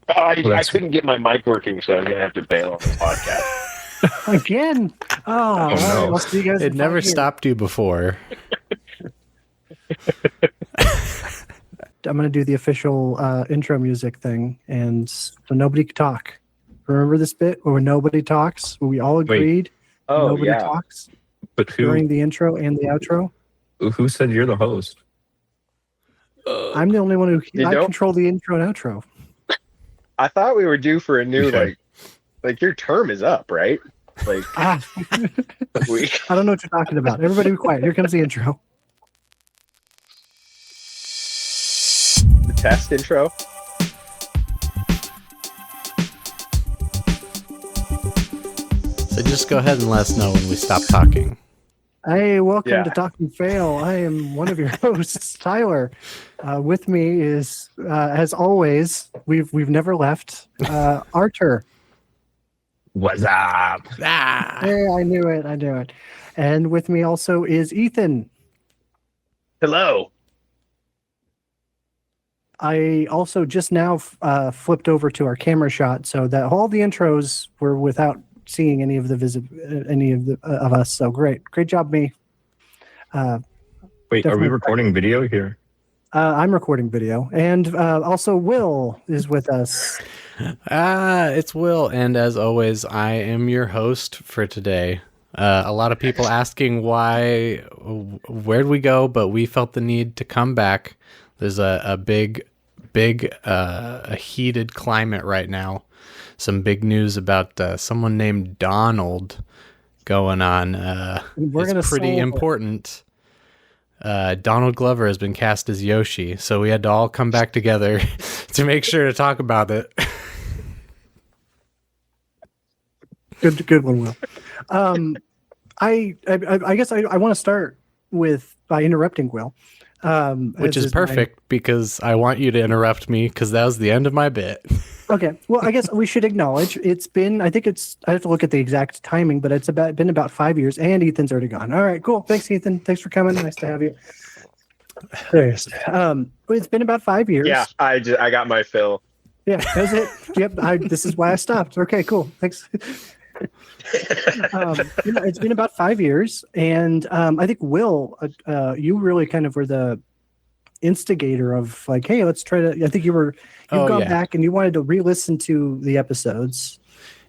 I couldn't get my mic working, so I'm gonna have to bail on the podcast. Again. Oh no. I'll see you guys. It never stopped you before. I'm going to do the official intro music thing, and so nobody can talk. Remember this bit where nobody talks? Where we all agreed nobody talks but during the intro and the outro? Who said you're the host? I'm the only one who control the intro and outro. I thought we were due for a new like your term is up, right? Like I don't know what you're talking about. Everybody be quiet. Here comes the intro. The test intro. So just go ahead and let us know when we stop talking. Hey, welcome to Talking Fail. I am one of your hosts, Tyler. With me is, as always, we've never left, Artur. What's up? Hey, I knew it. And with me also is Ethan. Hello. I also just now flipped over to our camera shot so that all the intros were without seeing any of of us. So great job, me. Wait, are we recording video here? I'm recording video, and also Will is with us. It's Will, and as always, I am your host for today. A lot of people asking where'd we go, but we felt the need to come back. There's a big heated climate right now. Some big news about someone named Donald going on. It's pretty important. Donald Glover has been cast as Yoshi, so we had to all come back together to make sure to talk about it. Good one, Will. I guess I want to start by interrupting Will. Which is perfect because I want you to interrupt me because that was the end of my bit. Okay. Well, I guess we should acknowledge I have to look at the exact timing, but it's been about 5 years and Ethan's already gone. All right, cool. Thanks, Ethan. Thanks for coming. Nice to have you. It's been about 5 years. Yeah, I got my fill. Yeah, that's it. Yep. This is why I stopped. Okay, cool. Thanks. It's been about 5 years, and I think Will, you really kind of were the instigator of like, hey, let's try to. I think you've gone back and you wanted to re-listen to the episodes.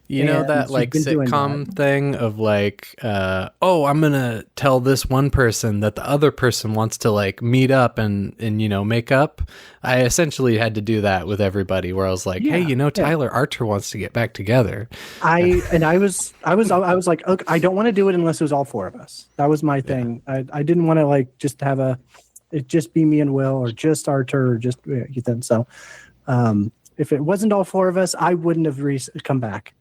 You know that like sitcom thing of like, I'm gonna tell this one person that the other person wants to like meet up and make up. I essentially had to do that with everybody where I was like, Tyler, Artur wants to get back together. I was like, okay, I don't want to do it unless it was all four of us. That was my thing. I didn't want to like just have it just be me and Will or just Artur or just Ethan. So if it wasn't all four of us, I wouldn't have come back.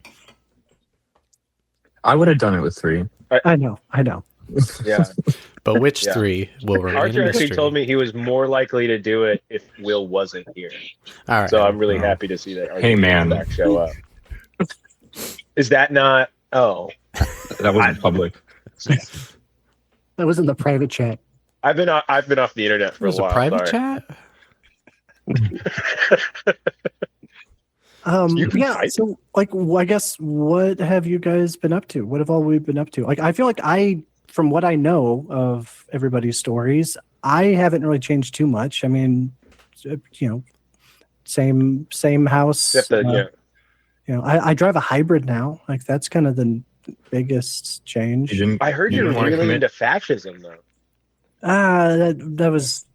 I would have done it with three. I know. Yeah. But which three will remain Artur a actually mystery. told me he was more likely to do it if Will wasn't here. All right. So I'm really happy to see that Artur Hey, man. back show up. Is that not? Oh, That wasn't public. That was in the private chat. I've been off the internet for was a while. a private sorry. chat? So like, I guess what have you guys been up to? What have all we been up to? Like, I feel like from what I know of everybody's stories, I haven't really changed too much. I mean, same house. I drive a hybrid now. Like that's kind of the biggest change. I heard you're really into fascism though. That was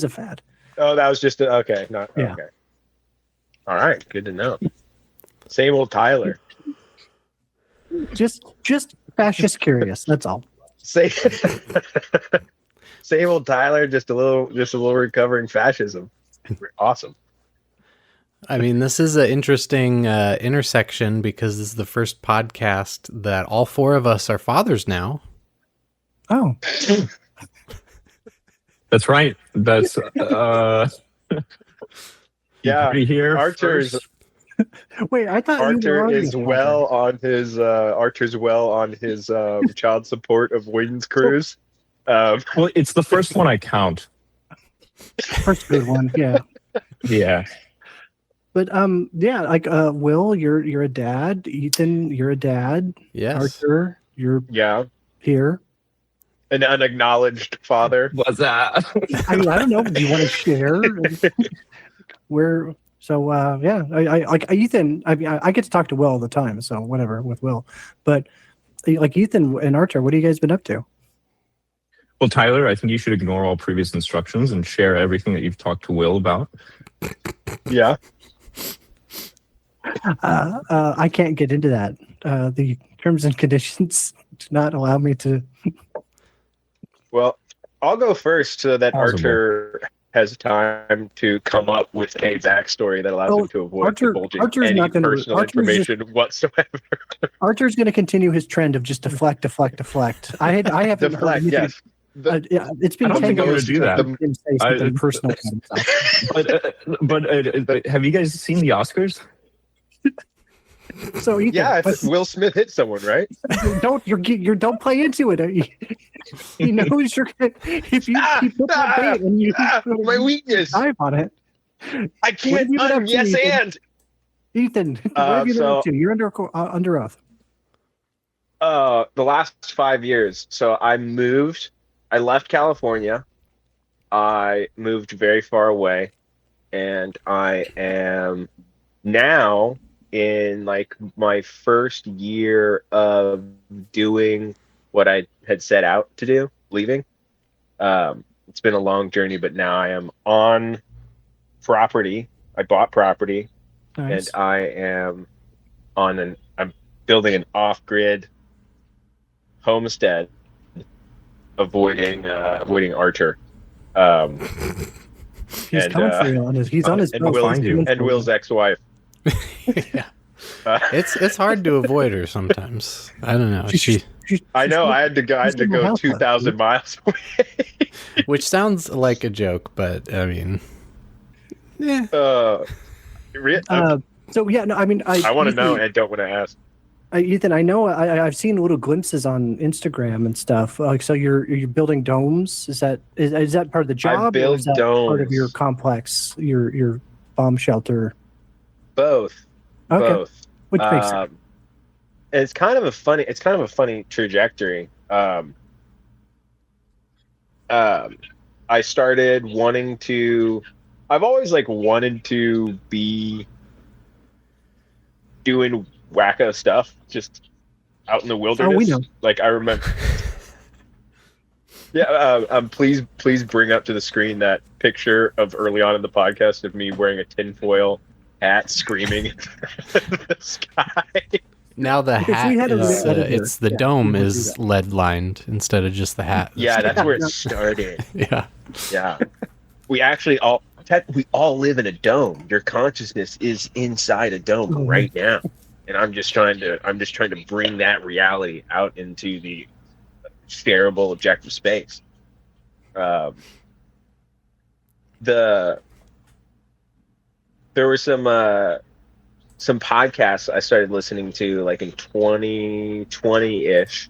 a fad. Oh, that was just okay. Yeah. Okay. All right, good to know. Same old Tyler. Just fascist curious. That's all. Same old Tyler. Just a little recovering fascism. Awesome. I mean, this is an interesting intersection because this is the first podcast that all four of us are fathers now. Oh, That's right. That's Yeah, here. Artur's wait. I thought Artur is well on his child support of Wayne's Cruise. Well, it's the first one I count. First good one. Yeah. Yeah. But yeah, like Will, you're a dad. Ethan, you're a dad. Yes. Artur, you're here. An unacknowledged father. What's that? I don't know. Do you want to share? Where? So yeah, I like Ethan. I mean, I get to talk to Will all the time, so whatever with Will. But like Ethan and Artur, what have you guys been up to? Well, Tyler, I think you should ignore all previous instructions and share everything that you've talked to Will about. Yeah. I can't get into that. The terms and conditions do not allow me to. Well, I'll go first so that Possible. Artur has time to come up with a backstory that allows him to avoid divulging Artur's any not gonna, personal Artur's information whatsoever. Artur's going to continue his trend of just deflect. I haven't heard anything. Yes. Yeah, it's been I don't 10 think I'm going years to do that. him say something personal about himself. But have you guys seen the Oscars? So Ethan, Yeah, Will Smith hit someone, right? don't don't play into it. He knows you're gonna, if you put that bait and you my weakness. dive on it. I can't. Yes, and Ethan, what have you been up to? You're under oath. The last 5 years. So I left California. I moved very far away, and I am now in like my first year of doing what I had set out to do, leaving. It's been a long journey, but now I am on property. I bought property, Nice. and I am I'm building an off-grid homestead, avoiding Artur. He's coming for you. He's on his bill. And Will's ex-wife. Yeah. It's hard to avoid her sometimes. I don't know. I know. I had to go 2,000 miles away. Which sounds like a joke, but I mean, yeah. So yeah, no, I mean, I want to know and don't want to ask. Ethan, I know I've seen little glimpses on Instagram and stuff. Like, so you're building domes. Is that part of the job? I build or is that domes. part of your complex, your bomb shelter? Both. Okay. Both. Which makes sense. It's kind of a funny trajectory. I started wanting to. I've always wanted to be doing wacko stuff, just out in the wilderness. Oh, we know. I remember. Yeah. Please bring up to the screen that picture of early on in the podcast of me wearing a tinfoil hat, screaming into the sky. Now the hat is the dome is lead lined instead of just the hat. Yeah, that's where it started. Yeah. Yeah. We all live in a dome. Your consciousness is inside a dome right now. And I'm just trying to bring that reality out into the shareable objective space. There were some podcasts I started listening to in 2020-ish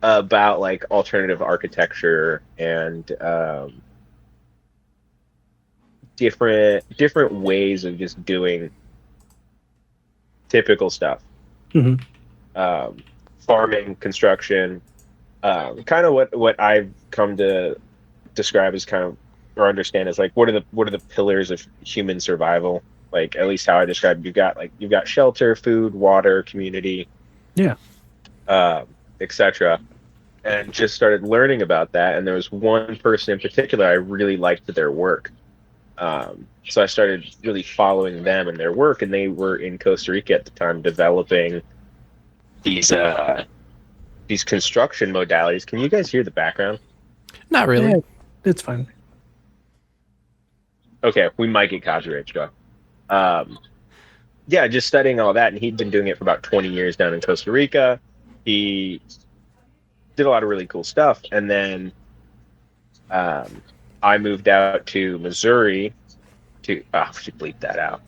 about alternative architecture and different ways of just doing typical stuff. Mm-hmm. Farming, construction, kind of what I've come to describe as or understand as what are the pillars of human survival, at least how I describe it. You've got shelter, food, water, community, etc. And just started learning about that, and there was one person in particular I really liked their work. So I started really following them and their work, and they were in Costa Rica at the time developing these construction modalities. Can you guys hear the background? Not really. Yeah, it's fine. Okay, we might get copyright struck. Yeah, just studying all that, and he'd been doing it for about 20 years down in Costa Rica. He did a lot of really cool stuff, and then I moved out to Missouri to should bleep that out.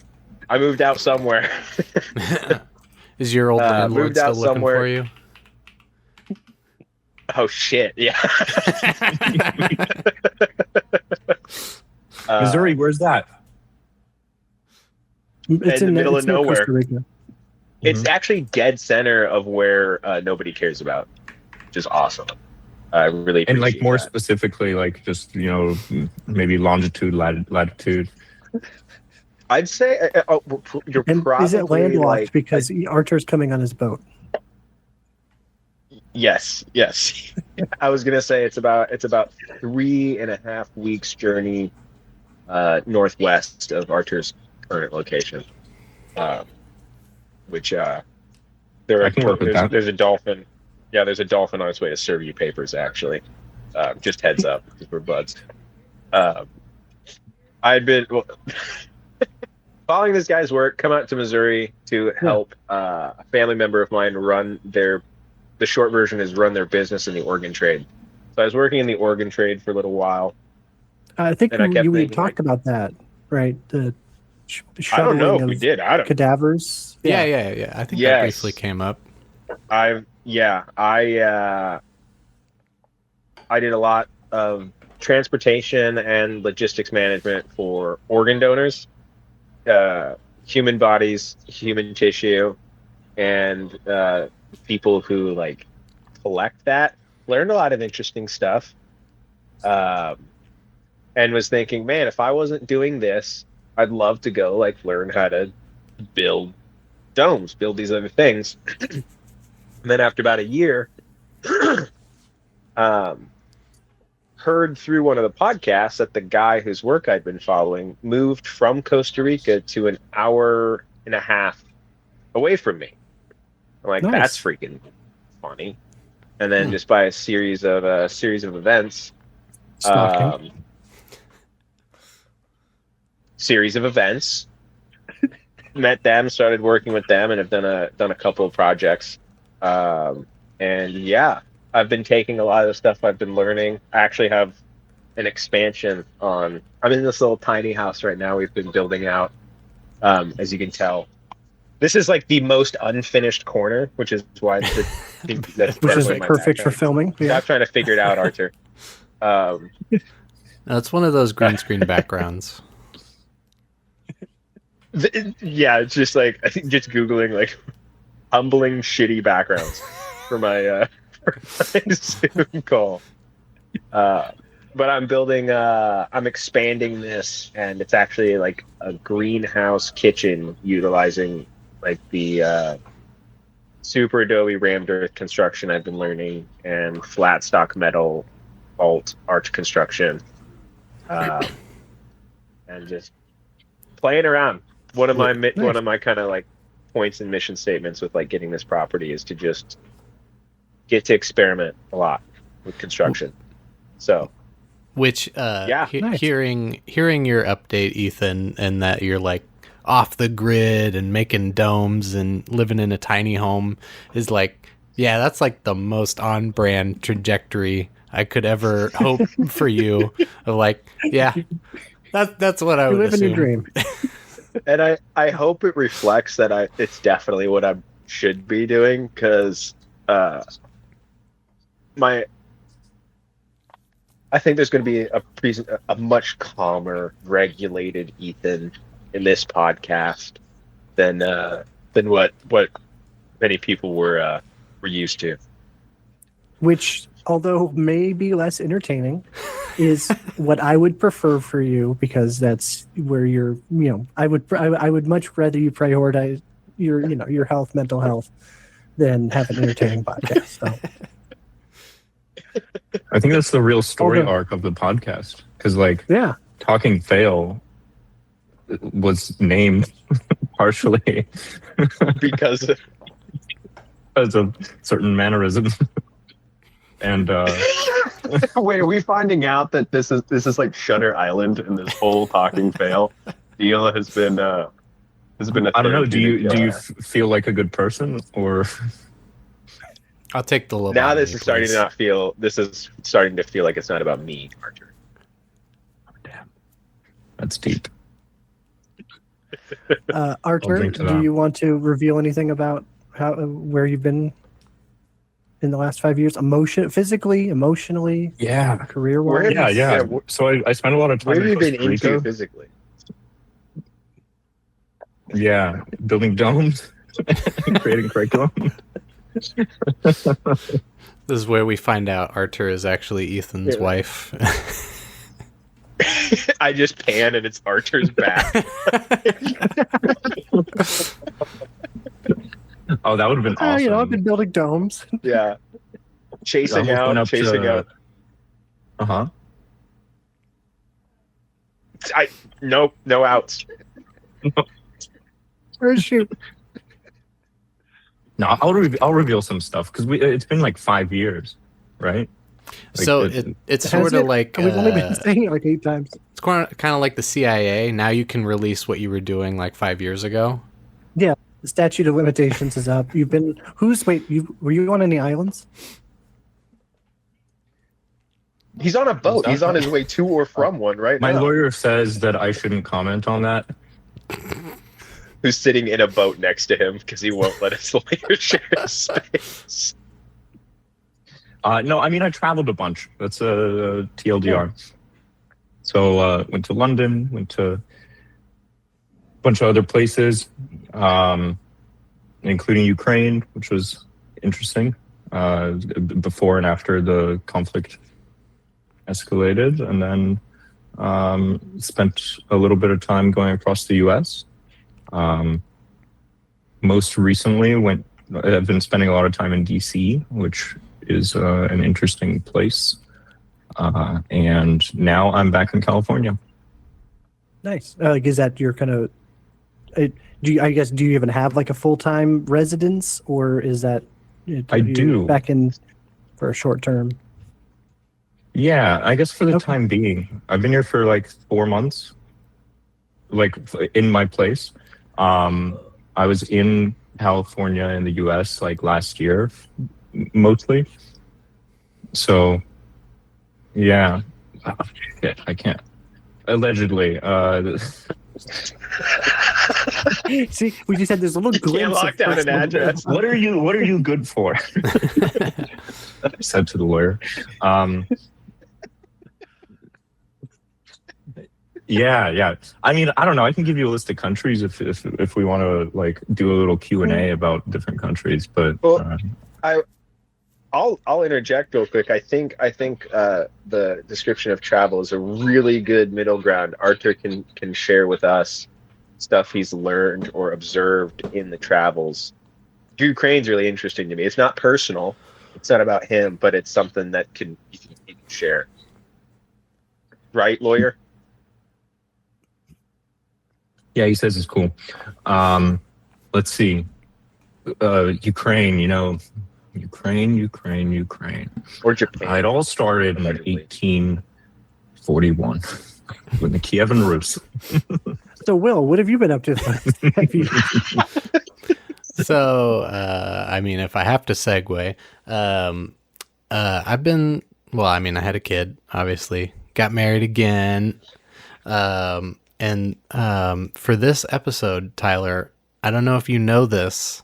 I moved out somewhere. Is your old landlord still looking for you? Oh shit! Yeah. Missouri, where's that? It's in the middle of near nowhere. Costa Rica. It's actually dead center of where nobody cares about, which is awesome. I really appreciate And like more that. specifically, like just maybe longitude, latitude. I'd say you're And probably is it landlocked like, because Artur's coming on his boat? Yes. I was gonna say it's about 3.5 weeks journey northwest of Artur's current location, which I can work with that. there's a dolphin. Yeah, there's a dolphin on its way to serve you papers. Actually, just heads up because we're buds. I'd been following this guy's work. Come out to Missouri to help a family member of mine run their. The short version is run their business in the organ trade. So I was working in the organ trade for a little while. I think we talked about that, right? The I don't know if we did. I don't. Cadavers. Yeah. I think that briefly came up. I did a lot of transportation and logistics management for organ donors, human bodies, human tissue, and people who like collect that. Learned a lot of interesting stuff, and was thinking, man, if I wasn't doing this, I'd love to go like learn how to build domes, build these other things. And then after about a year, heard through one of the podcasts that the guy whose work I'd been following moved from Costa Rica to an hour and a half away from me. I'm like, nice. That's freaking funny. And then just by a series of events, met them, started working with them, and have done a couple of projects. And yeah, I've been taking a lot of the stuff I've been learning. I actually have an expansion on. I'm in this little tiny house right now. We've been building out, as you can tell. This is like the most unfinished corner, which is why that's which is perfect for filming. Yeah. Stop trying to figure it out, Artur. No, it's one of those green screen backgrounds. Yeah, it's just like I think just Googling like humbling shitty backgrounds for my Zoom call. But I'm building I'm expanding this, and it's actually like a greenhouse kitchen utilizing like the super Adobe rammed earth construction I've been learning, and flat stock metal alt arch construction, and just playing around. One of my kind of like points and mission statements with like getting this property is to just get to experiment a lot with construction. So, which nice. hearing your update, Ethan, and that you're like off the grid and making domes and living in a tiny home is like, yeah, that's like the most on brand trajectory I could ever hope for you. Of like, yeah, that's what I would live in your dream. And I hope it reflects that it's definitely what I should be doing, because I think there's going to be a much calmer, regulated Ethan in this podcast than what many people were used to. Which, although may be less entertaining, is what I would prefer for you, because that's where you're. I would much rather you prioritize your health, mental health, than have an entertaining podcast. So. I think that's the real story arc of the podcast, because Talking Fail was named partially because of certain mannerisms. And wait, are we finding out that this is like Shutter Island, and this whole Talking Fail deal has been a I don't know. Do you feel like a good person, or? I'll take the low. Now this is starting to feel like it's not about me, Artur. Oh, damn, that's deep. Artur, do you want to reveal anything about where you've been in the last 5 years? Physically, emotionally, career-wise? Yeah. So I spent a lot of time. Where have you been into physically? Yeah, building domes, creating curriculum. This is where we find out Artur is actually Ethan's wife. I just pan and it's Artur's back. Oh, that would have been awesome. I've been building domes. Yeah. Chasing out. Uh-huh. No outs. Where's she? No, I'll reveal some stuff because it's been like 5 years, right? Like, so it's sort of like we've only been saying it like 8 times. It's kind of like the CIA. Now you can release what you were doing like 5 years ago. Yeah, the statute of limitations is up. You've been were you on any islands? He's on a boat. He's on his way to or from one right now. My lawyer says that I shouldn't comment on that. Who's sitting in a boat next to him because he won't let his lawyer share his space. No, I mean, I traveled a bunch. That's a TLDR. So went to London, went to a bunch of other places, including Ukraine, which was interesting, before and after the conflict escalated. And then spent a little bit of time going across the U.S. Most recently, I've been spending a lot of time in D.C., which is an interesting place. And now I'm back in California. Nice. Is that your kind of... do you even have like a full-time residence, or is that... I do. Back in for a short term? Yeah, I guess for the time being. I've been here for like 4 months, like in my place. I was in California in the U.S. like last year, mostly. So, yeah. Shit, I can't. Allegedly. See, we just had this little glimpse. Can't lock down an address. What are you good for? I said to the lawyer. Yeah. I mean, I don't know. I can give you a list of countries if we want to like do a little Q&A about different countries. But I'll interject real quick. I think the description of travel is a really good middle ground. Artur can share with us stuff he's learned or observed in the travels. Ukraine's really interesting to me. It's not personal. It's not about him, but it's something that he can share. Right, lawyer? Yeah, he says it's cool. Let's see. Ukraine, Ukraine. Or Japan. It all started in 1841 with the Kievan Rus. So, Will, what have you been up to? So, I mean, if I have to segue, I've been, I had a kid, obviously, got married again. And for this episode, Tyler, I don't know if you know this,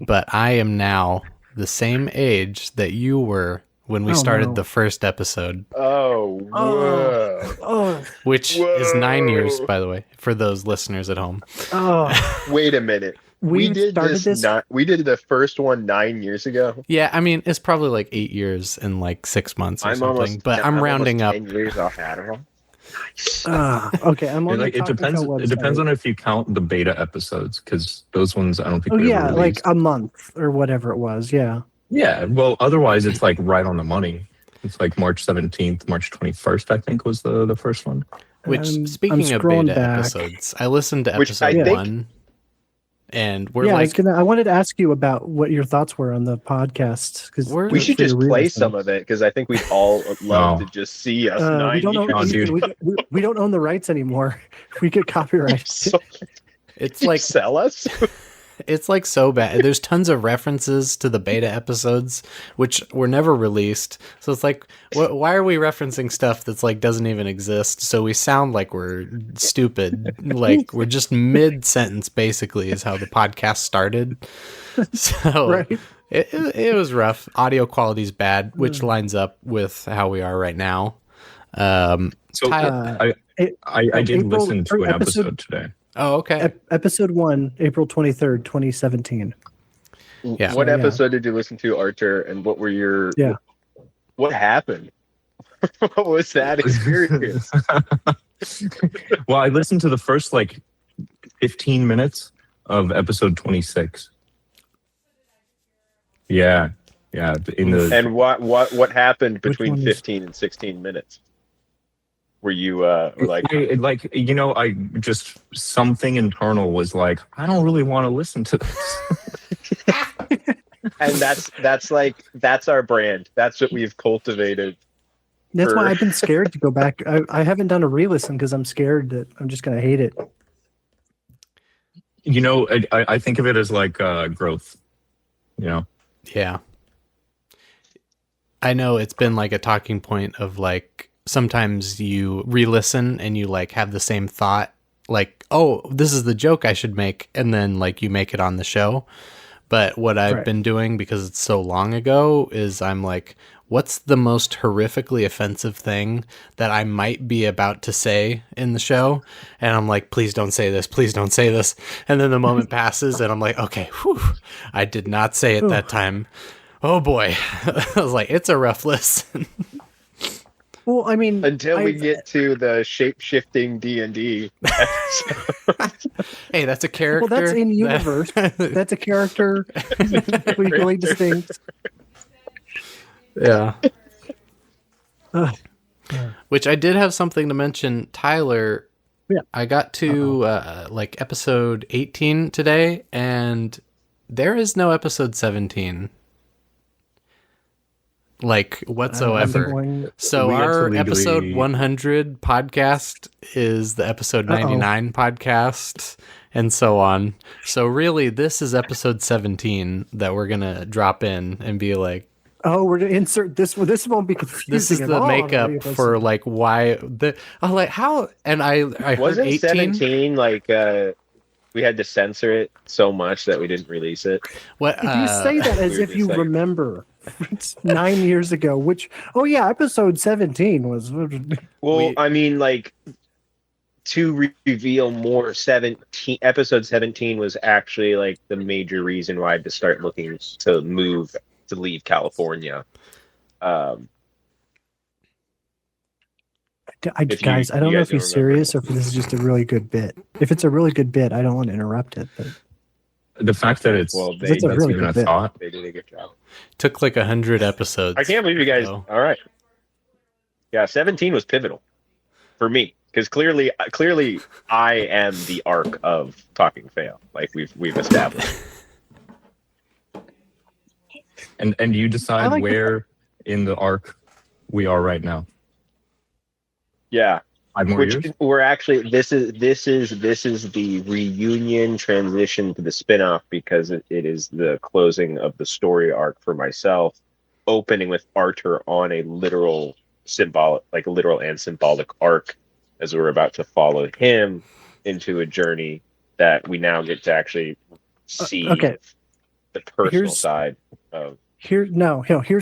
but I am now the same age that you were when we started the first episode. Which is 9 years, by the way, for those listeners at home. Wait a minute. We did the first one 9 years ago. Yeah, I mean, it's probably like 8 years and like 6 months or something. But I'm rounding up. 10 years off Adderall. Okay, I'm on it depends. It depends on if you count the beta episodes, because those ones I don't think. Like a month or whatever it was. Yeah. Yeah. Well, otherwise it's like right on the money. It's like March 17th, March 21st, I think was the first one. Which, speaking of beta episodes, I listened to episode 1. And I wanted to ask you about what your thoughts were on the podcast, because we should just play some of it, because I think we'd all love to just see us. We don't own the rights anymore. We get copyright. It's like sell us. It's like so bad. There's tons of references to the beta episodes, which were never released. So it's like, why are we referencing stuff that's like doesn't even exist? So we sound like we're stupid. Like we're just mid-sentence, basically, is how the podcast started. So it was rough. Audio quality's bad, which lines up with how we are right now. I did listen to an episode today. Oh, okay. Episode 1, April 23rd, 2017. Yeah. What episode did you listen to, Artur? And what were your? Yeah. What happened? What was that experience? Well, I listened to the first 15 minutes of episode 26. Yeah. And what happened between 15 and 16 minutes? Were you I just something internal was like, I don't really want to listen to this. And that's our brand. That's what we've cultivated. That's why I've been scared to go back. I haven't done a re-listen because I'm scared that I'm just going to hate it. I think of it as growth. Yeah. I know it's been a talking point of sometimes you re-listen and you have the same thought, oh, this is the joke I should make, and then you make it on the show. But what I've been doing, because it's so long ago, is I'm what's the most horrifically offensive thing that I might be about to say in the show? And I'm please don't say this. Please don't say this. And then the moment passes and I'm okay, whew, I did not say it that time. Oh boy. I was it's a rough listen. Well, I mean, until we get to the shape-shifting D&D episode. Hey, that's a character. Well, that's in universe. That's a character. Legally distinct. Yeah. Which I did have something to mention, Tyler. Yeah. I got to episode 18 today, and there is no episode 17. Whatsoever. So our episode 100 podcast is the episode 99 podcast, and so on. So really, this is episode 17 that we're gonna drop in and be oh, we're gonna insert this. Well, this won't be confusing. This is the makeup for why the how. And I heard wasn't 18. 17 we had to censor it so much that we didn't release it. What you say that as if you remember? It's 9 years ago. Episode 17 was. Well, I mean, to reveal more, episode 17 was actually the major reason why I had to start looking to leave California. Guys, I don't know if he's serious or if this is just a really good bit. If it's a really good bit, I don't want to interrupt it. But the fact that it's a really good bit. They did a good job. Took 100 episodes. I can't believe you guys. All right. Yeah, 17 was pivotal for me because clearly I am the arc of Talking Fail. We've established. And you decide where in the arc we are right now. Yeah. 5 more years? We're actually this is the reunion transition to the spinoff because it is the closing of the story arc for myself, opening with Artur on a literal and symbolic arc as we're about to follow him into a journey that we now get to actually see the personal side of. Here's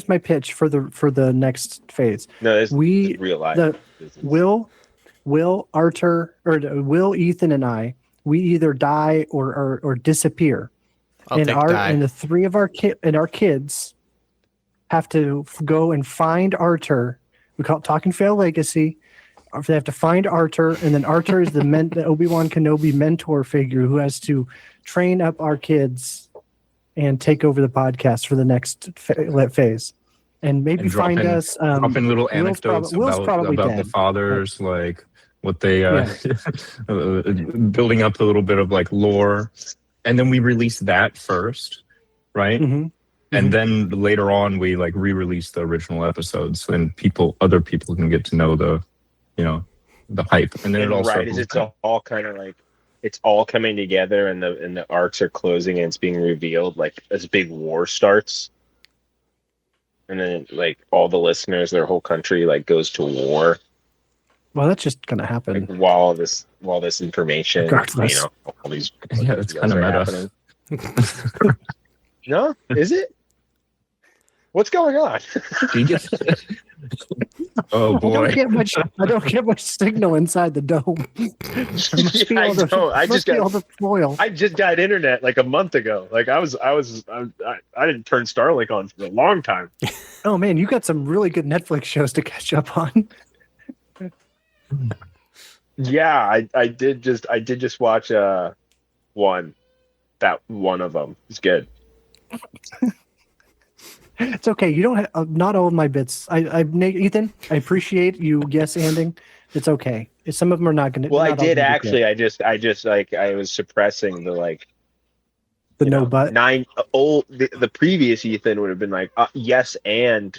my pitch for the next phase. No, this is real life. Will, Artur, or Will, Ethan, and I, we either die or disappear, and the three of our kids have to go and find Artur. We call it Talking Fail Legacy. They have to find Artur, and then Artur is the Obi-Wan Kenobi mentor figure who has to train up our kids and take over the podcast for the next phase. And maybe find us. Drop in little anecdotes about the fathers, what they building up a little bit of lore, and then we release that first, right? Mm-hmm. And then later on we re-release the original episodes, and other people can get to know the hype, and then it all right. It's all kind of it's all coming together, and the arcs are closing, and it's being revealed. This big war starts. And then, all the listeners, their whole country, goes to war. Well, that's just gonna happen. While this information, regardless. all these. It's kind of meta. No, is it? What's going on? Do you get? Oh boy! I don't get much signal inside the dome. I just got internet like a month ago. Like I didn't turn Starlink on for a long time. Oh man, you got some really good Netflix shows to catch up on. Yeah, I did just watch one. That one of them is good. It's okay. You don't have not all of my bits. Ethan, I appreciate you guess-anding. It's okay. Some of them are not going to. Well, I did actually. I just like I was suppressing the but the previous Ethan would have been like yes and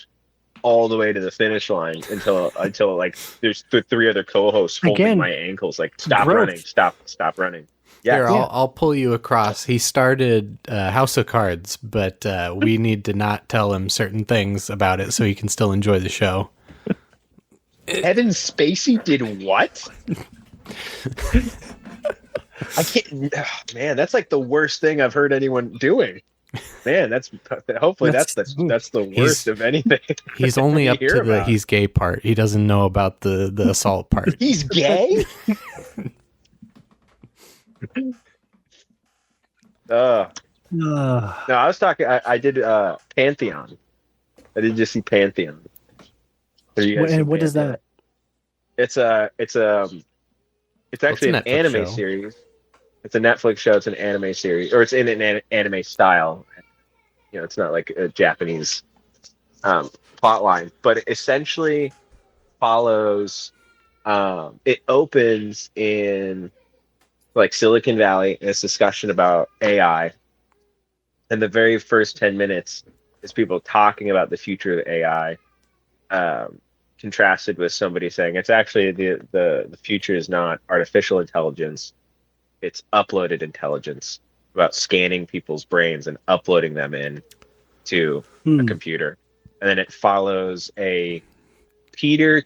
all the way to the finish line until like there's three other co-hosts holding my ankles like stop running, stop running. Yeah, here, I'll pull you across. He started House of Cards, but we need to not tell him certain things about it so he can still enjoy the show. Kevin Spacey did what? I can't. Man, that's like the worst thing I've heard anyone doing. Man, that's the worst of anything. He's only up to the he's gay part. He doesn't know about the assault part. He's gay? No, I was talking. I did Pantheon. I did just see Pantheon. And what is that? It's actually an anime series. It's a Netflix show. It's an anime series, or it's in an anime style. You know, it's not like a Japanese plot line, but it essentially follows. It opens in like Silicon Valley, and it's discussion about AI. And the very first 10 minutes is people talking about the future of AI, contrasted with somebody saying it's actually the future is not artificial intelligence, it's uploaded intelligence, about scanning people's brains and uploading them in to a computer. And then it follows a Peter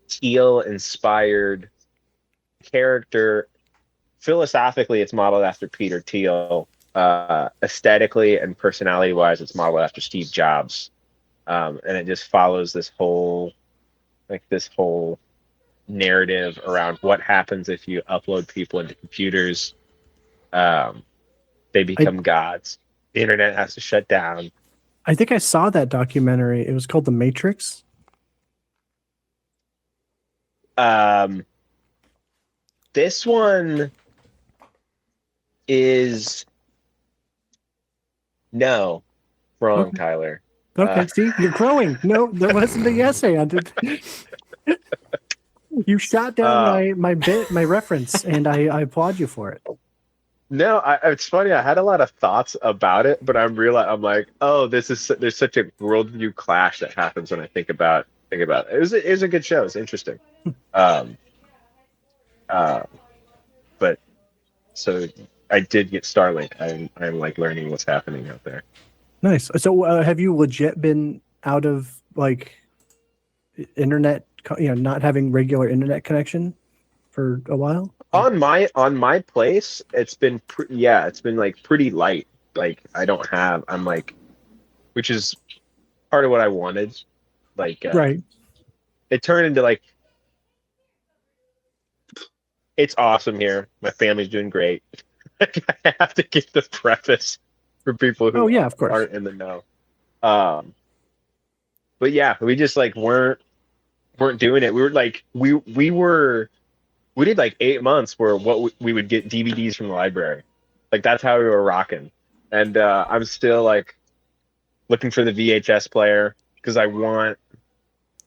Thiel inspired character. Philosophically, it's modeled after Peter Thiel. Aesthetically and personality-wise, it's modeled after Steve Jobs. And it just follows this whole narrative around what happens if you upload people into computers. They become gods. The internet has to shut down. I think I saw that documentary. It was called The Matrix. This one is no wrong, okay. Tyler. Okay, see, you're growing. No, there wasn't a yes and. You shot down my reference, and I applaud you for it. No, it's funny. I had a lot of thoughts about it, but I'm like, oh, there's such a worldview clash that happens when I think about it. It was a good show. It's interesting. But so I did get Starlink. I'm like learning what's happening out there. Nice. So have you legit been out of like internet, not having regular internet connection for a while? On my place, it's been like pretty light. Like I'm like, which is part of what I wanted. Like, right. It turned into like, it's awesome here. My family's doing great. I have to give the preface for people who of course. aren't in the know. But yeah, we just like weren't doing it. We were like we did like 8 months where we would get DVDs from the library. Like that's how we were rocking. And I'm still like looking for the VHS player because I want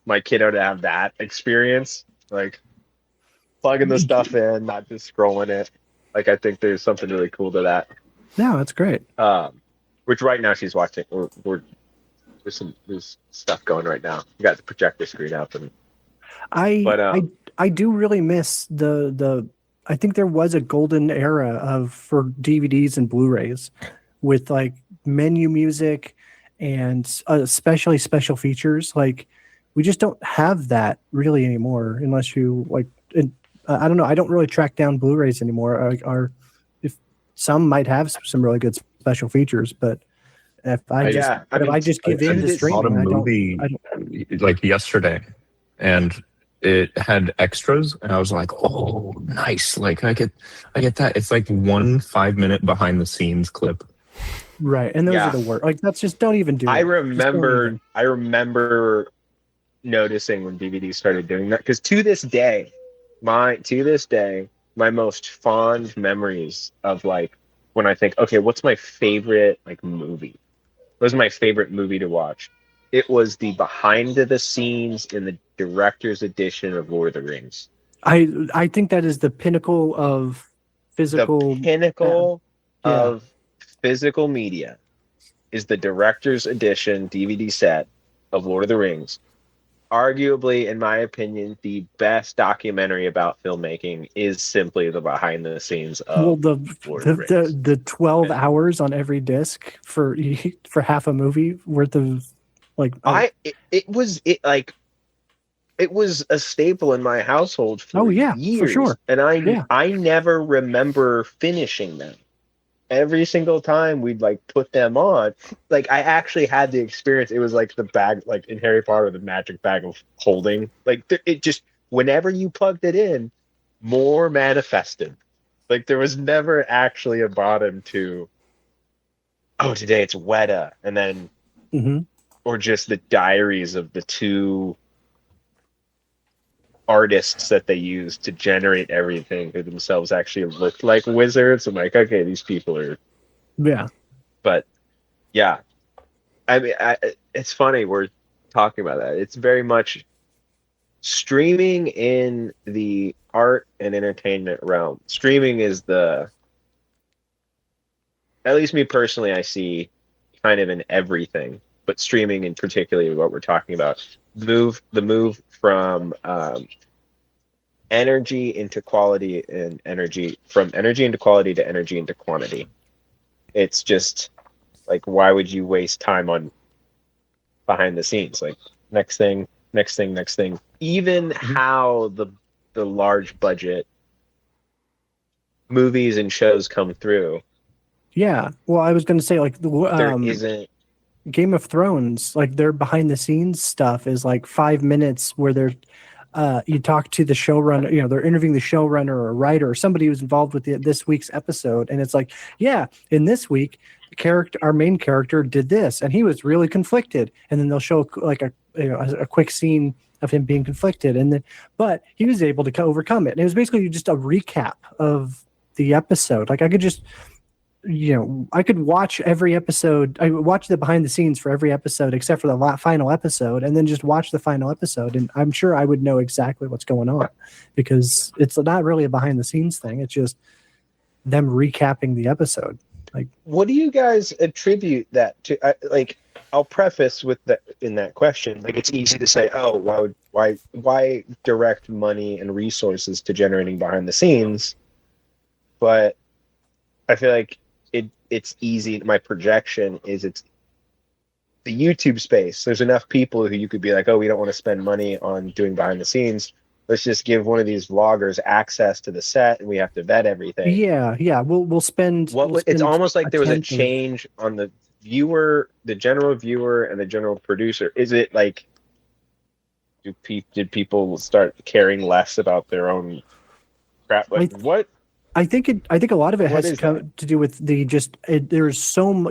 my kiddo to have that experience. Like plugging the stuff in, not just scrolling it. Like I think there's something really cool to that. No, that's great. Which right now she's watching. There's stuff going right now. We got the projector screen up, and I do really miss the. I think there was a golden era for DVDs and Blu-rays with like menu music and especially special features. Like we just don't have that really anymore, unless you like. I don't know. I don't really track down Blu-rays anymore. If some might have some really good special features, but If I just give in to I bought a streaming, movie like yesterday, and it had extras, and I was like, "Oh, nice! Like I get that." It's like 1 5-minute behind the scenes clip. Right, and those are the worst. Like that's just don't even do it. I remember noticing when DVDs started doing that, because to this day, my most fond memories of like when I think, okay, what's my favorite like movie? What was my favorite movie to watch? It was the behind the scenes in the director's edition of Lord of the Rings. I think that is the pinnacle of physical. The pinnacle of physical media is the director's edition DVD set of Lord of the Rings. Arguably, in my opinion, the best documentary about filmmaking is simply the behind the scenes of Lord of the Rings. The 12 hours on every disc for half a movie worth of like it was a staple in my household for years. For sure. And I never remember finishing them. Every single time we'd like put them on, like I actually had the experience. It was like the bag, like in Harry Potter, the magic bag of holding. Like it just, whenever you plugged it in, more manifested. Like there was never actually a bottom to, oh, today it's Weta, and then, or just the diaries of the two artists that they used to generate everything, who themselves actually looked like wizards. I'm like, okay, these people are, but yeah, I mean, it's funny we're talking about that. It's very much streaming in the art and entertainment realm. Streaming is at least me personally, I see kind of in everything, but streaming in particularly what we're talking about, the move from energy into quality, and from energy into quality to energy into quantity. It's just like, why would you waste time on behind the scenes? Like next thing. Even how the large budget movies and shows come through. Yeah. Well, I was going to say like there isn't Game of Thrones, like their behind the scenes stuff is like 5 minutes where they're you talk to the showrunner, they're interviewing the showrunner or a writer or somebody who's involved with this week's episode, and it's like, in this week, our main character did this, and he was really conflicted, and then they'll show like a quick scene of him being conflicted, but he was able to overcome it, and it was basically just a recap of the episode. Like I could just I could watch every episode. I would watch the behind the scenes for every episode except for the final episode, and then just watch the final episode. And I'm sure I would know exactly what's going on, because it's not really a behind the scenes thing. It's just them recapping the episode. Like, what do you guys attribute that to? Like, I'll preface with that in that question. Like, it's easy to say, oh, why direct money and resources to generating behind the scenes? But I feel like it's easy. My projection is it's the YouTube space. There's enough people who you could be like, oh, we don't want to spend money on doing behind the scenes. Let's just give one of these vloggers access to the set, and we have to vet everything. Yeah. We'll spend. It's almost like there was a change on the viewer, the general viewer, and the general producer. Is it like, did people start caring less about their own crap? Like, what? I think a lot of it has to do with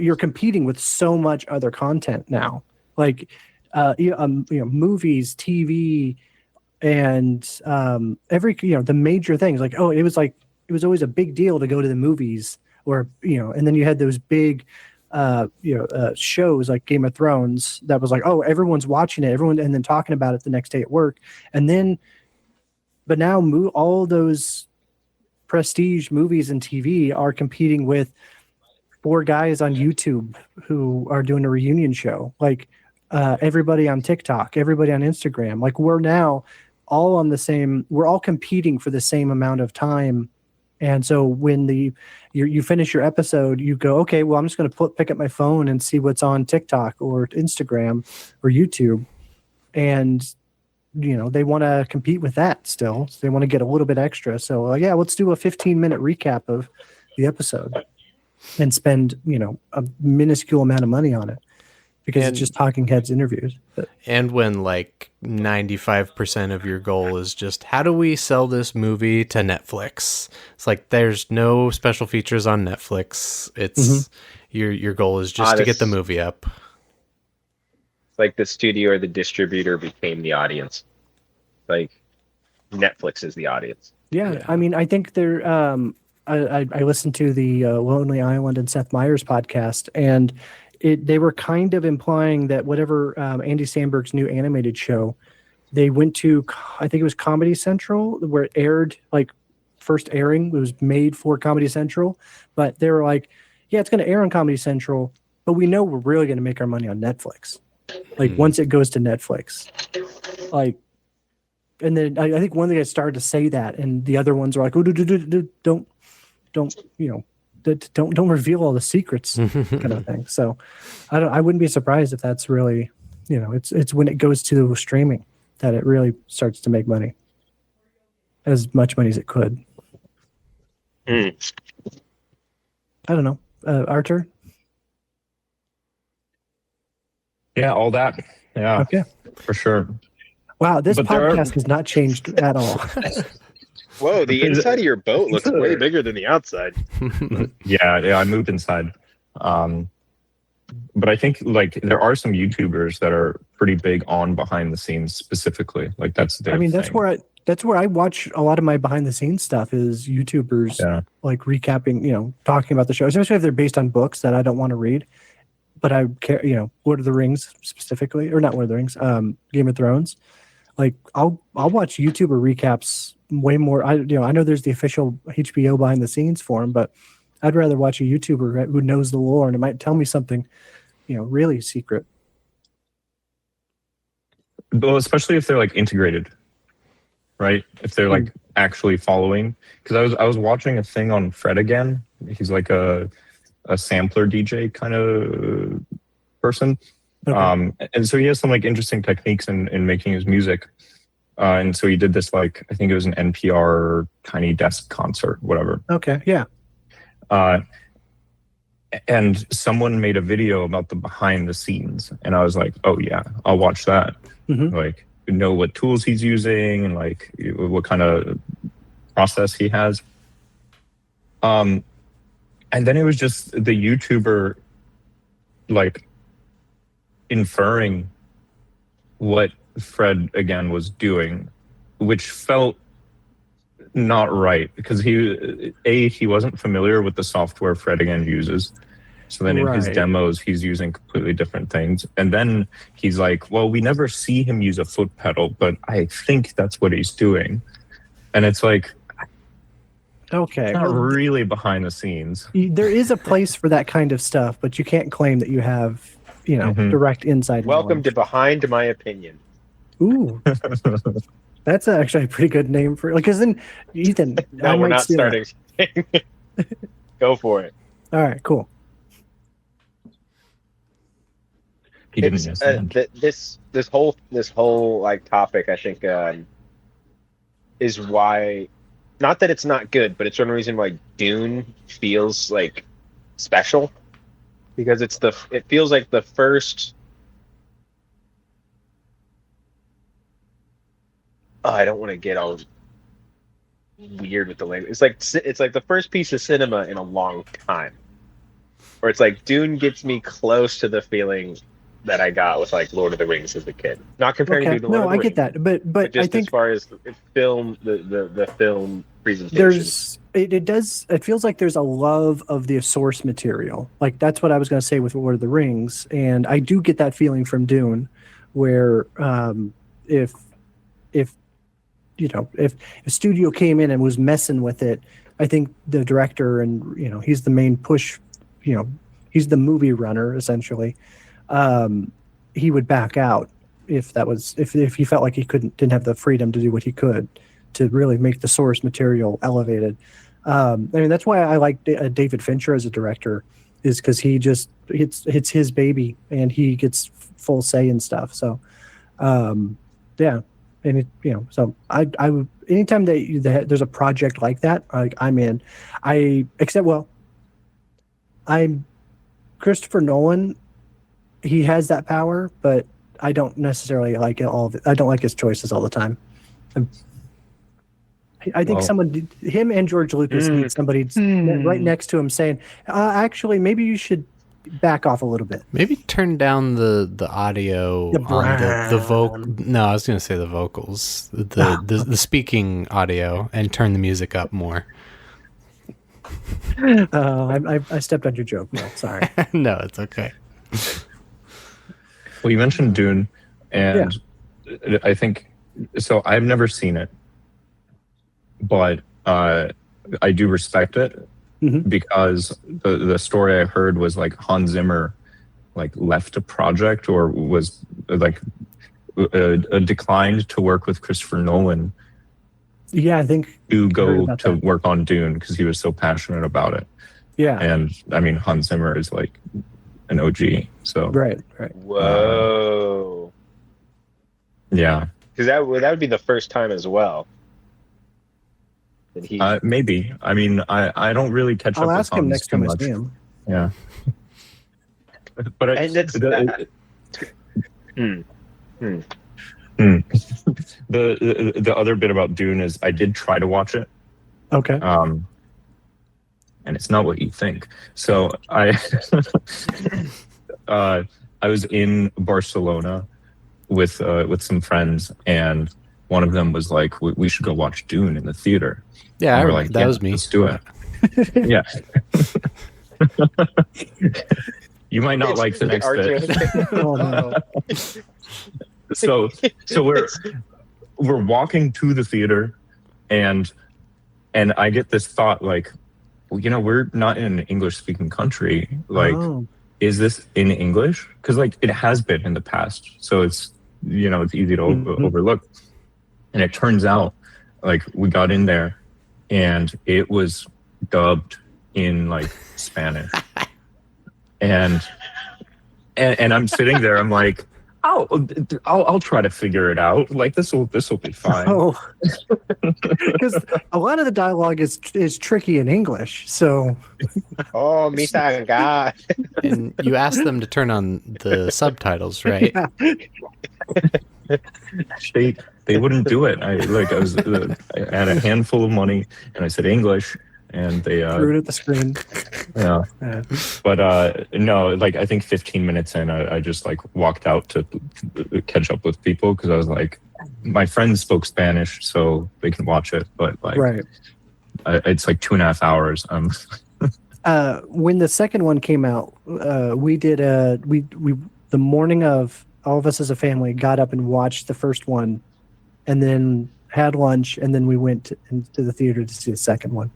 you're competing with so much other content now, like movies, TV, and every the major things. Like, oh, it was always a big deal to go to the movies, or and then you had those big shows like Game of Thrones that was like, oh, everyone's watching it, and then talking about it the next day at work, but now all those prestige movies and TV are competing with 4 guys on YouTube who are doing a reunion show. Like everybody on TikTok, everybody on Instagram. Like we're now all on we're all competing for the same amount of time. And so when you finish your episode, you go, okay, well, I'm just going to pick up my phone and see what's on TikTok or Instagram or YouTube. And they want to compete with that still. So they want to get a little bit extra. So let's do a 15-minute recap of the episode. and spend, a minuscule amount of money on it because it's just talking heads interviews. And when like 95% of your goal is just how do we sell this movie to Netflix? It's like there's no special features on Netflix. It's your goal is just to get the movie up. It's like the studio or the distributor became the audience. Like Netflix is the audience. Yeah. I mean, I think they're I listened to the Lonely Island and Seth Meyers podcast, and they were kind of implying that whatever Andy Samberg's new animated show, they went to, I think it was Comedy Central, where it aired, like first airing. It was made for Comedy Central, but they were like, yeah, it's going to air on Comedy Central, but we know we're really going to make our money on Netflix. Like once it goes to Netflix, like, and then I think one of the guys started to say that, and the other ones are like, oh, don't reveal all the secrets, kind of thing. So, I wouldn't be surprised if that's really, it's when it goes to streaming that it really starts to make money, as much money as it could. I don't know, Artur. Yeah, all that. Yeah. Okay. For sure. Wow, this podcast has not changed at all. Whoa, the inside of your boat looks way bigger than the outside. Yeah, I moved inside. But I think like there are some YouTubers that are pretty big on behind the scenes specifically. Like that's their thing. That's where I watch a lot of my behind the scenes stuff is YouTubers like recapping, talking about the show, especially if they're based on books that I don't want to read. But I care, Lord of the Rings specifically, or not Lord of the Rings, Game of Thrones. Like I'll watch YouTuber recaps way more. I know there's the official HBO behind the scenes for them, but I'd rather watch a YouTuber who knows the lore and it might tell me something, really secret. Well, especially if they're like integrated, right? If they're like actually following, because I was watching a thing on Fred again. He's like a sampler DJ kind of person. Okay. And so he has some like interesting techniques in making his music. And so he did this, like, I think it was an NPR Tiny Desk concert, whatever. Okay. Yeah. And someone made a video about the behind the scenes. And I was like, oh yeah, I'll watch that. Like, know what tools he's using and like what kind of process he has. And then it was just the YouTuber like inferring what Fred again was doing, which felt not right because he wasn't familiar with the software Fred again uses. So then in his demos, he's using completely different things. And then he's like, well, we never see him use a foot pedal, but I think that's what he's doing. And it's like, okay, not really behind the scenes. There is a place for that kind of stuff, but you can't claim that you have, direct inside Welcome knowledge. to Behind My Opinion. Ooh, that's actually a pretty good name for because then Ethan. No, we're not starting. Go for it. All right, cool. He didn't this whole like topic, I think, is why. Not that it's not good, but it's one reason why Dune feels like special, because it feels like the first. Oh, I don't want to get all weird with the language. It's like the first piece of cinema in a long time, where it's like Dune gets me close to the feeling that I got with like Lord of the Rings as a kid. Not comparing Dune to Lord of the Rings. No, I get that, but just I think as far as film, the film presentation, it feels like there's a love of the source material. Like that's what I was going to say with Lord of the Rings, and I do get that feeling from Dune, where if a studio came in and was messing with it, I think the director and he's the main push, he's the movie runner essentially. He would back out if he felt like he didn't have the freedom to do what he could to really make the source material elevated. I mean, that's why I like David Fincher as a director, is because it's his baby and he gets full say in stuff. So, yeah. And so I anytime that there's a project like that, I'm in. I'm Christopher Nolan. He has that power, but I don't necessarily like it all. I don't like his choices all the time. I think him and George Lucas need somebody right next to him saying, actually, maybe you should back off a little bit. Maybe turn down the audio on the vocal. No, I was going to say the vocals, the speaking audio, and turn the music up more. I stepped on your joke. No, sorry. No, it's okay. Well, you mentioned Dune, and I think so. I've never seen it, but I do respect it because the story I heard was like Hans Zimmer left a project or was declined to work with Christopher Nolan. Yeah, I think to go to work on Dune because he was so passionate about it. Yeah, and I mean Hans Zimmer is like an OG. So right. Whoa. Yeah, because that would be the first time as well. That he maybe. I mean, I don't really catch up. I'll ask him next time I see him. Yeah, but the other bit about Dune is I did try to watch it. Okay. And it's not what you think. So I was in Barcelona with some friends, and one of them was like, "We should go watch Dune in the theater." Yeah, and we're like, that was me. Let's do it. Yeah. You might not like the next bit. Oh, no. So we're walking to the theater, and I get this thought like, well, we're not in an English speaking country. Like, is this in English? Because it has been in the past, so it's it's easy to overlook. And it turns out we got in there, and it was dubbed in Spanish, and I'm sitting there. I'm like, I'll try to figure it out. This will be fine. Oh, because a lot of the dialogue is tricky in English. So, oh, mi sangha. And you asked them to turn on the subtitles, right? Yeah. They wouldn't do it. I had a handful of money, and I said English, and they threw it at the screen. Yeah. But no, I think 15 minutes in, I just walked out to catch up with people because I was like, my friends spoke Spanish, so they can watch it. But right, it's 2.5 hours. When the second one came out, we did the morning of, all of us as a family got up and watched the first one, and then had lunch, and then we went into the theater to see the second one.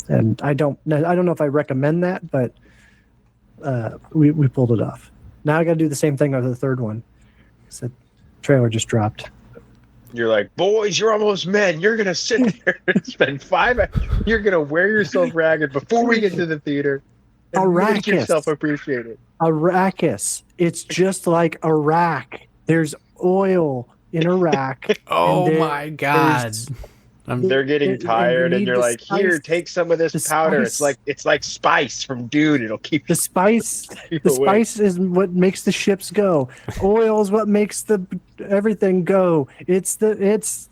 And I don't know if I recommend that, but we pulled it off. Now I got to do the same thing with the third one. The trailer just dropped. You're like, boys, you're almost men. You're gonna sit there and spend 5 hours. You're gonna wear yourself ragged before we get to the theater. And make yourself appreciated. Arrakis. It's just like Iraq. There's oil in Iraq. Oh my God. They're getting tired, and you're like, "Here, take some of this powder. It's like spice from Dune. It'll keep the spice. The spice is what makes the ships go. Oil is what makes everything go. It's It's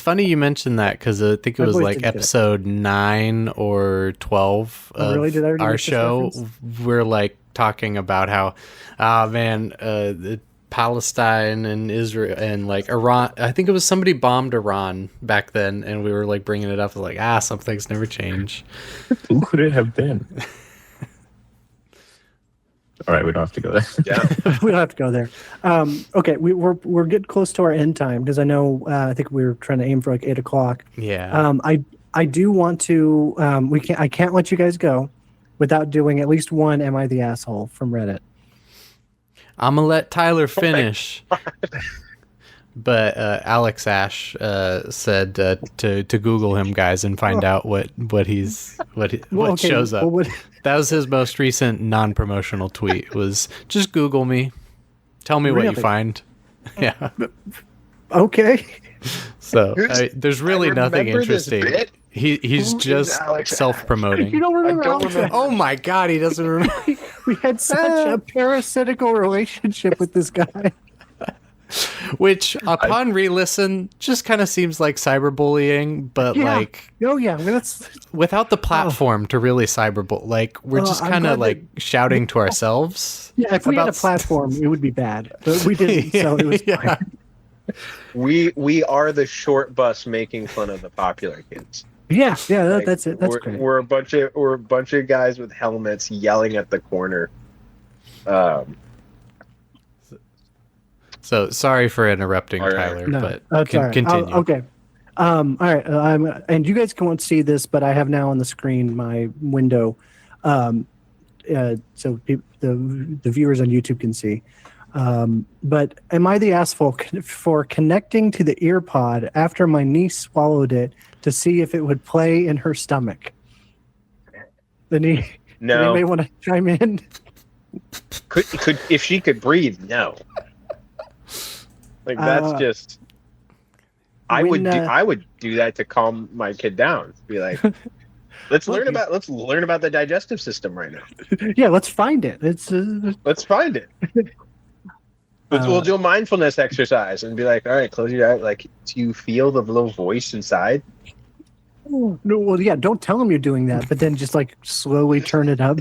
funny you mentioned that because I think it was episode 9 or 12 of our show. We're talking about how, Palestine and Israel and Iran. I think it was somebody bombed Iran back then, and we were bringing it up as some things never change. Who could it have been? All right, we don't have to go there. Yeah, we don't have to go there. Okay, we're getting close to our end time because I know I think we were trying to aim for 8 o'clock. Yeah. I do want to. I can't let you guys go without doing at least one. Am I the asshole from Reddit? I'm gonna let Tyler finish. But Alex Ash said to Google him, guys, and find out what shows up. That was his most recent non-promotional tweet. Was just Google me, tell me what you find. Yeah. Okay. So there's really nothing interesting. He's just self-promoting. You don't remember? I don't remember. Oh my god, he doesn't remember. We had such a parasitical relationship with this guy. Which, upon re-listen, just kind of seems like cyberbullying, but like, oh yeah, that's without the platform to really cyberbully. Like, we're just kind of like shouting to ourselves. Yeah, if we had a platform, it would be bad, but we didn't, so it was fine. We are the short bus making fun of the popular kids. Yeah, Like, that's it. That's great. We're a bunch of guys with helmets yelling at the corner. So sorry for interrupting, All right. Tyler, No, but that's all right. continue. Okay. All right. And you guys won't see this, but I have now on the screen my window, so the viewers on YouTube can see. But am I the asshole for connecting to the ear pod after my niece swallowed it to see if it would play in her stomach? No. Anybody want to chime in? Could if she could breathe? No. Like that's just. I would do that to calm my kid down. Be like, let's learn about the digestive system right now. Yeah, let's find it. Let's find it. We'll do a mindfulness exercise and be like, all right, close your eyes. Like, do you feel the little voice inside? No, well, yeah, don't tell them you're doing that, but then just like slowly turn it up.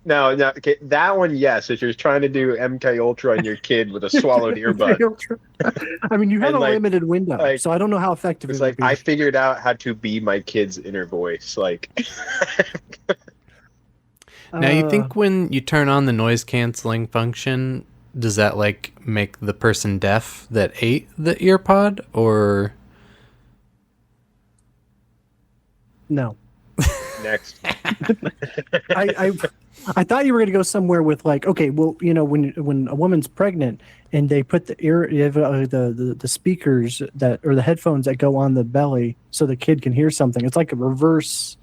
No, okay, that one, yes. If you're trying to do MK Ultra on your kid with a swallowed earbud, I mean, you have And, a like- limited window, like- so I don't know how effective it's it would like be. I figured out how to be my kid's inner voice. Like, Now, you think when you turn on the noise canceling function, does that like make the person deaf that ate the ear pod, or no? next, I thought you were going to go somewhere with like, okay, well, you know, when a woman's pregnant and they put the speakers that or the headphones that go on the belly so the kid can hear something. It's like a reverse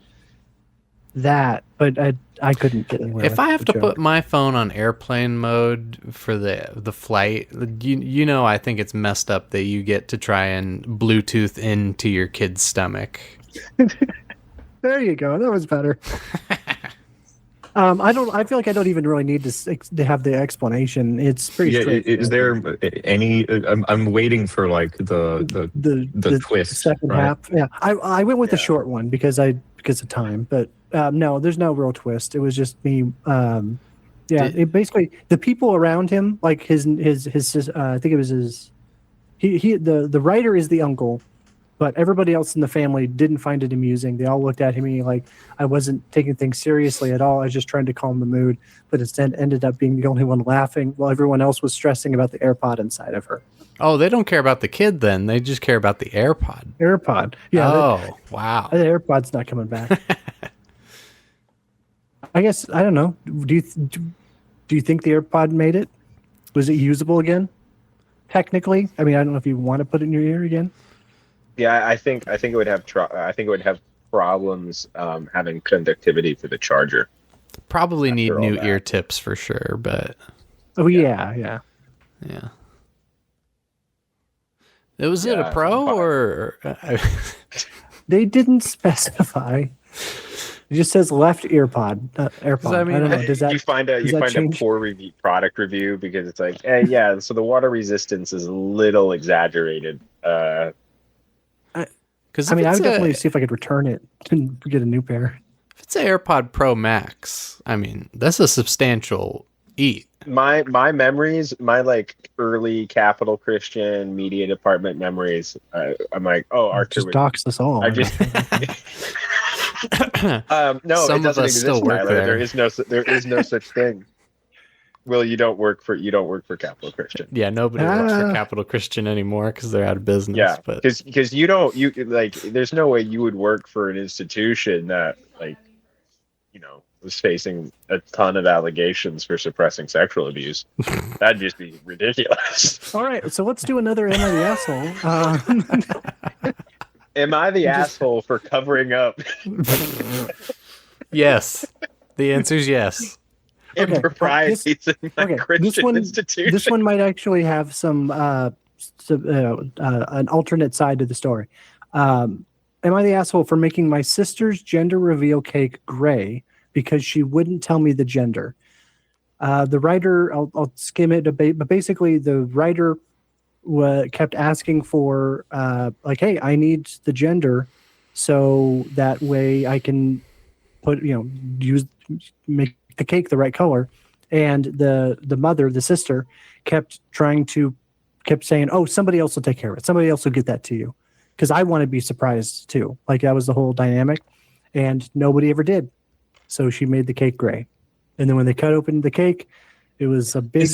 that, but I couldn't get anywhere. if with I have the to joke. put my phone on airplane mode for the flight, you know, I think it's messed up that you get to try and Bluetooth into your kid's stomach. There you go. That was better. I feel like I don't even really need to have the explanation. It's pretty straight. Is there any? I'm waiting for like the twist. Second right? half. Yeah, I went with the short one because of time. But no, there's no real twist. It was just me. It basically the people around him, like his I think it was his. The writer is the uncle. But everybody else in the family didn't find it amusing. They all looked at me like I wasn't taking things seriously at all. I was just trying to calm the mood, but instead ended up being the only one laughing while everyone else was stressing about the AirPod inside of her. Oh, they don't care about the kid then. They just care about the AirPod. AirPod. Yeah. Oh, wow. The AirPod's not coming back. I guess, I don't know. Do you think the AirPod made it? Was it usable again? Technically? I mean, I don't know if you want to put it in your ear again. yeah, I think it would have problems having conductivity for the charger. Probably need After all new that. ear tips for sure, but Oh, yeah. yeah. Was it a Yeah, pro but- or They didn't specify. It just says left earpod, AirPod. I mean, I don't know. Does that you find a change? poor product review because it's like, hey, yeah, so the water resistance is a little exaggerated. because I mean, I would definitely see if I could return it and get a new pair. if it's an AirPod Pro Max, I mean, that's a substantial eat. My memories, my like early Capital Christian media department memories. I'm like, oh, Artur Just would. dox us all. I just. No, Some it of doesn't us exist, still work Tyler. there. There is no such thing. Will, you don't work for Capital Christian. Yeah, nobody works for Ah. Capital Christian anymore because they're out of business. Yeah, but because you like. There's no way you would work for an institution that like, was facing a ton of allegations for suppressing sexual abuse. That'd just be ridiculous. All right, so let's do another Am I the Asshole? Am I the asshole for covering up yes, the answer is yes. Okay, improprieties in my okay, Christian institution? This one might actually have some an alternate side to the story. am I the asshole for making my sister's gender reveal cake gray because she wouldn't tell me the gender? The writer, I'll skim it a bit, but basically the writer kept asking for, like, hey, I need the gender so that way I can make the cake the right color. And the mother, the sister, kept saying, oh, somebody else will take care of it. Somebody else will get that to you. Because I want to be surprised too. Like that was the whole dynamic. And nobody ever did. So she made the cake gray. And then when they cut open the cake, it was a big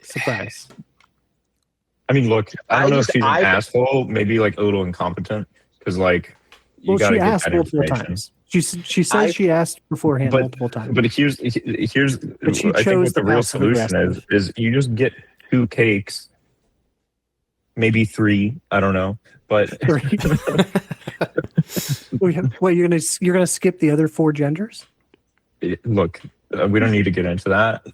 surprise. I mean, look, I don't know if she's an asshole, maybe like a little incompetent. Because like, she asked multiple times. She says she asked beforehand multiple times. But here's I think what the real solution is you just get 2 cakes, maybe 3. I don't know, but wait, you're gonna skip the other 4 genders? Look, we don't need to get into that.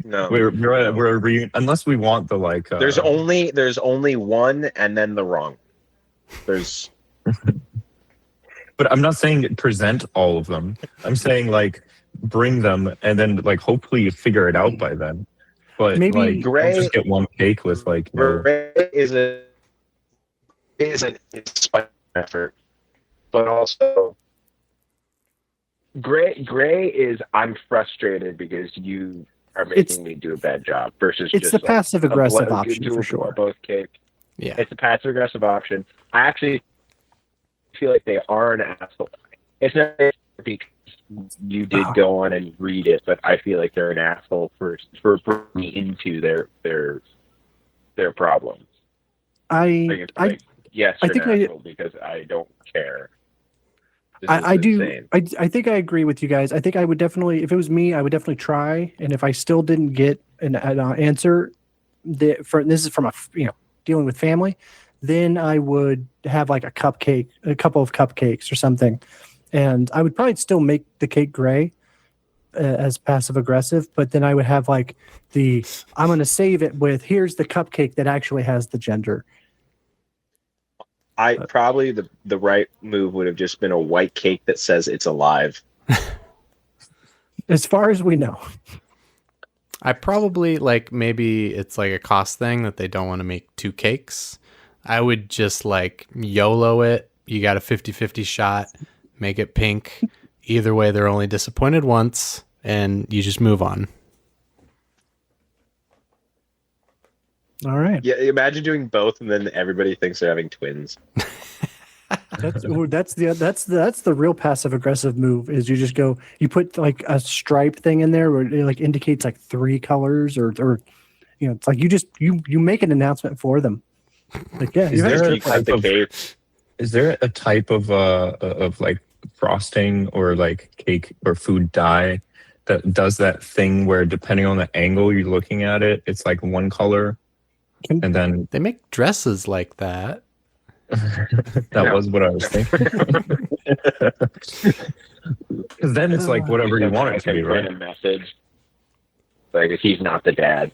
No, we're unless we want the like. There's only one, and then the wrong. There's. But I'm not saying present all of them. I'm saying like bring them, and then like hopefully you figure it out by then. But maybe like, gray, just get one cake with like. Gray is an inspired effort, but also gray is I'm frustrated because you are making me do a bad job versus it's just the passive aggressive option for sure. Both cake. Yeah, it's a passive aggressive option. I actually feel like they are an asshole. It's not because you did go on and read it, but I feel like they're an asshole for bringing into their problems. Yes, I think because I don't care. I do. I think I agree with you guys. I think I would definitely, if it was me, I would definitely try. And if I still didn't get an answer, this is from dealing with family, then I would have like a couple of cupcakes or something, and I would probably still make the cake gray as passive aggressive. But then I would have like I'm going to save it with here's the cupcake that actually has the gender. Probably the right move would have just been a white cake that says it's alive. As far as we know. I probably maybe it's like a cost thing that they don't want to make 2 cakes. I would just like YOLO it. You got a 50-50 shot, make it pink. Either way, they're only disappointed once and you just move on. All right. Yeah, imagine doing both, and then everybody thinks they're having twins. That's the real passive aggressive move. Is you put like a stripe thing in there where it like indicates like 3 colors, or it's like you make an announcement for them. Like is there a type of like frosting or like cake or food dye that does that thing where depending on the angle you're looking at it, it's like one color? And then they make dresses like that. That was what I was thinking. Because then it's like whatever you want it to be, right? A message like if he's not the dad.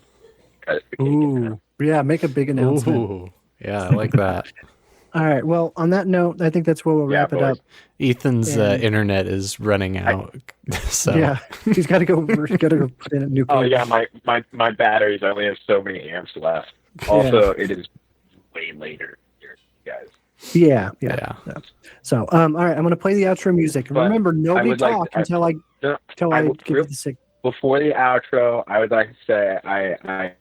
Ooh, yeah, make a big announcement. Ooh, yeah, I like that. All right. Well, on that note, I think that's where we'll wrap it up. Ethan's internet is running out. So yeah, he's got to go. Got to go put in a new. Oh yeah, my batteries only have so many amps left. Also, it is way later here, guys. Yeah. So, all right, I'm going to play the outro music. But remember, nobody talk until I give you the signal. Before the outro, I would like to say I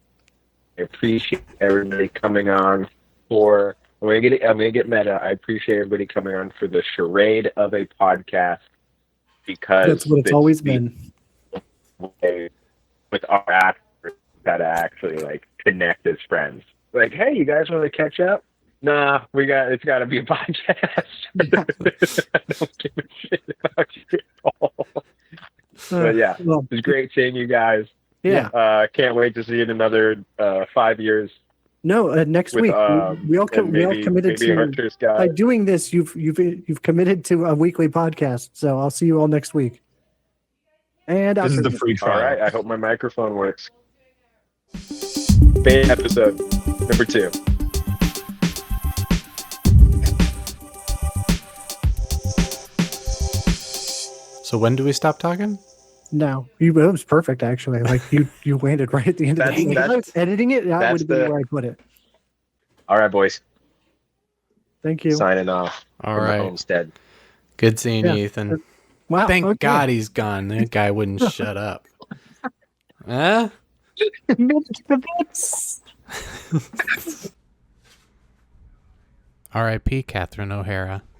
appreciate everybody coming on for. I'm gonna get meta. I appreciate everybody coming on for the charade of a podcast because that's what it's always been. With our actors that actually like connect as friends. Like, hey, you guys want to catch up? Nah, it's got to be a podcast. I don't give a shit about you at all. But yeah, it was great seeing you guys. Yeah. Can't wait to see you in another 5 years. No, next week we all committed to by doing this. You've committed to a weekly podcast. So I'll see you all next week. And this is the free trial. All right. I hope my microphone works. Big episode number 2. So when do we stop talking? No, it was perfect actually. Like you landed right at the end of the game. If I was editing it, that would have been where I put it. All right, boys. Thank you. Signing off. All from right. the homestead. Good seeing you, Ethan. Wow. Thank God he's gone. That guy wouldn't shut up. Huh? R.I.P. Catherine O'Hara.